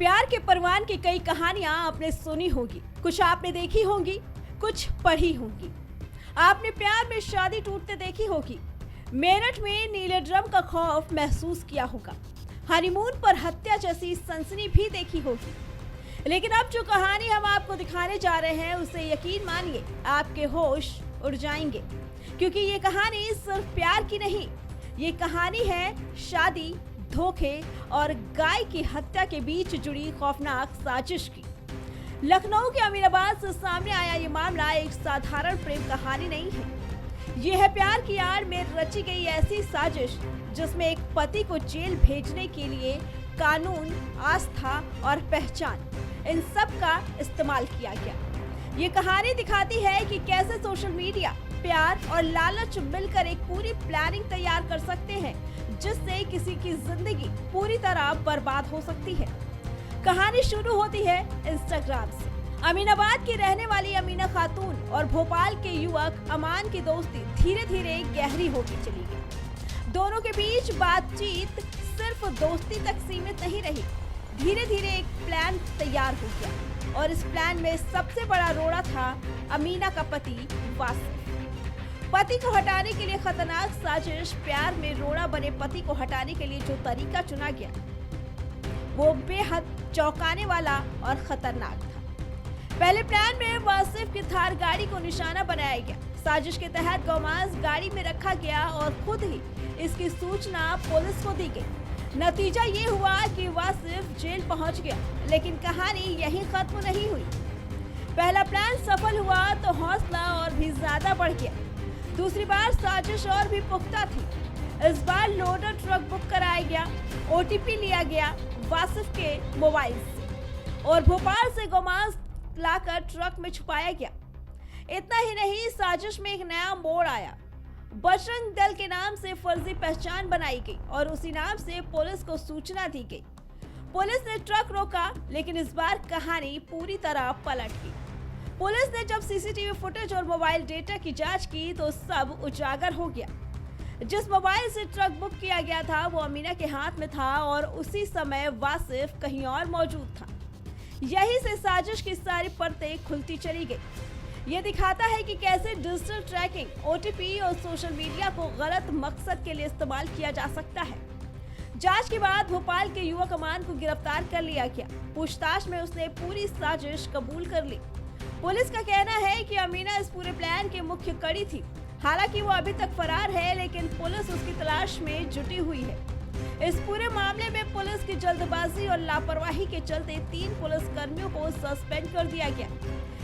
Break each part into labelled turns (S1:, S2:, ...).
S1: प्यार के परवान की कई कहानियां आपने सुनी होगी, कुछ आपने देखी होंगी, कुछ पढ़ी होंगी। आपने प्यार में शादी टूटते देखी होगी, मेरठ में नीले ड्रम का खौफ महसूस किया होगा, हनीमून पर हत्या जैसी सनसनी भी देखी होगी। लेकिन अब जो कहानी हम आपको दिखाने जा रहे हैं उसे यकीन मानिए आपके होश उड़ जाएंगे, क्योंकि ये कहानी सिर्फ प्यार की नहीं, ये कहानी है शादी, धोखे और गाय की हत्या के बीच जुड़ी खौफनाक साजिश की। लखनऊ के अमीनाबाद से सामने आया ये मामला एक साधारण प्रेम कहानी नहीं है। ये है प्यार की आड़ में रची गई ऐसी साजिश जिसमें एक पति को जेल भेजने के लिए कानून, आस्था और पहचान, इन सब का इस्तेमाल किया गया। ये कहानी दिखाती है कि कैसे सोशल मीडिया, प्यार और लालच मिलकर एक पूरी प्लानिंग तैयार कर सकते हैं जिससे किसी की जिंदगी पूरी तरह बर्बाद हो सकती है। कहानी शुरू होती है इंस्टाग्राम से। अमीनाबाद की रहने वाली अमीना खातून और भोपाल के युवक अमान की दोस्ती धीरे धीरे गहरी होती चली गई। दोनों के बीच बातचीत सिर्फ दोस्ती तक सीमित नहीं रही, धीरे धीरे एक प्लान तैयार हो गया और इस प्लान में सबसे बड़ा रोड़ा था अमीना का पति वासिफ। पति को हटाने के लिए खतरनाक साजिश। प्यार में रोड़ा बने पति को हटाने के लिए जो तरीका चुना गया वो बेहद चौंकाने वाला और खतरनाक था। पहले प्लान में वासिफ की थार गाड़ी को निशाना बनाया गया। साजिश के तहत गौमांस गाड़ी में रखा गया और खुद ही इसकी सूचना पुलिस को दी गई। नतीजा ये हुआ कि वासिफ जेल पहुंच गया, लेकिन कहानी यहीं खत्म नहीं हुई। पहला प्लान सफल हुआ तो हौसला और भी ज्यादा बढ़ गया। दूसरी बार साजिश और भी पुख्ता थी। इस बार लोडर ट्रक बुक कराया गया, ओटीपी लिया गया वासिफ के मोबाइल से और भोपाल से गोमांस लाकर ट्रक में छुपाया गया। इतना ही नहीं, साजिश में एक नया मोड़ आया। बजरंग दल के नाम से फर्जी पहचान बनाई गई और उसी नाम से पुलिस को सूचना दी गई। पुलिस ने ट्रक रोका, लेकिन इस बार कहानी पूरी तरह पलट गई। पुलिस ने जब सीसीटीवी फुटेज और मोबाइल डेटा की जांच की तो सब उजागर हो गया। जिस मोबाइल से ट्रक बुक किया गया था वो अमीना के हाथ में था और उसी समय वासिफ कहीं और मौजूद था। यहीं से साजिश की सारी परतें खुलती चली गई। ये दिखाता है कि कैसे डिजिटल ट्रैकिंग, ओटीपी और सोशल मीडिया को गलत मकसद के लिए इस्तेमाल किया जा सकता है। जांच के बाद भोपाल के युवक अमान को गिरफ्तार कर लिया गया। पूछताछ में उसने पूरी साजिश कबूल कर ली। पुलिस का कहना है कि अमीना इस पूरे प्लान की मुख्य कड़ी थी। हालांकि वो अभी तक फरार है, लेकिन पुलिस उसकी तलाश में जुटी हुई है। इस पूरे मामले में पुलिस की जल्दबाजी और लापरवाही के चलते 3 पुलिस कर्मियों को सस्पेंड कर दिया गया।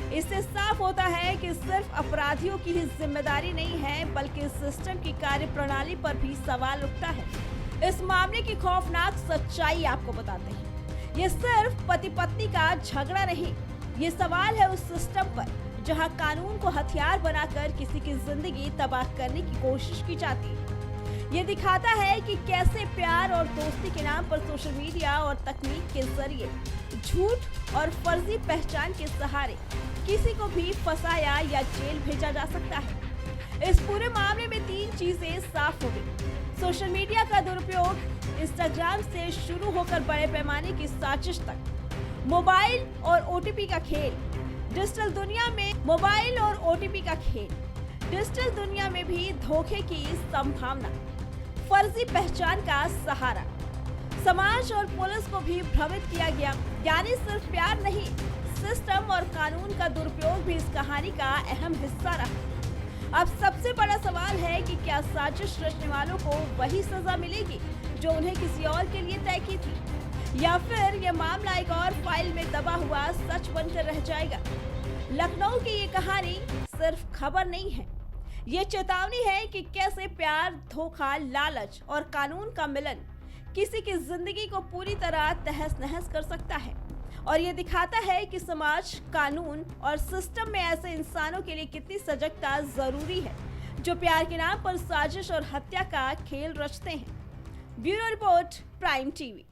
S1: इससे साफ होता है कि सिर्फ अपराधियों की ही जिम्मेदारी नहीं है, बल्कि सिस्टम की कार्यप्रणाली पर भी सवाल उठता है। इस मामले की खौफनाक सच्चाई आपको बताते हैं। ये सिर्फ पति पत्नी का झगड़ा नहीं, ये सवाल है उस सिस्टम पर जहां कानून को हथियार बनाकर किसी की जिंदगी तबाह करने की कोशिश की जाती है। ये दिखाता है कि कैसे प्यार और दोस्ती के नाम पर सोशल मीडिया और तकनीक के जरिए झूठ और फर्जी पहचान के सहारे किसी को भी फंसाया या जेल भेजा जा सकता है। इस पूरे मामले में 3 चीजें साफ हो गई। सोशल मीडिया का दुरुपयोग, इंस्टाग्राम से शुरू होकर बड़े पैमाने की साजिश तक, मोबाइल और ओटीपी का खेल, डिजिटल दुनिया में मोबाइल और ओटीपी का खेल, डिजिटल दुनिया में भी धोखे की संभावना, फर्जी पहचान का सहारा, समाज और पुलिस को भी भ्रमित किया गया। यानी सिर्फ प्यार नहीं, सिस्टम और कानून का दुरुपयोग भी इस कहानी का अहम हिस्सा रहा। अब सबसे बड़ा सवाल है कि क्या साजिश रचने वालों को वही सजा मिलेगी जो उन्हें किसी और के लिए तय की थी, या फिर यह मामला एक और फाइल में दबा हुआ सच बनकर रह जाएगा। लखनऊ की ये कहानी सिर्फ खबर नहीं है, ये चेतावनी है कि कैसे प्यार, धोखा, लालच और कानून का मिलन किसी की जिंदगी को पूरी तरह तहस नहस कर सकता है। और ये दिखाता है कि समाज, कानून और सिस्टम में ऐसे इंसानों के लिए कितनी सजगता जरूरी है जो प्यार के नाम पर साजिश और हत्या का खेल रचते हैं। Bureau report, prime TV.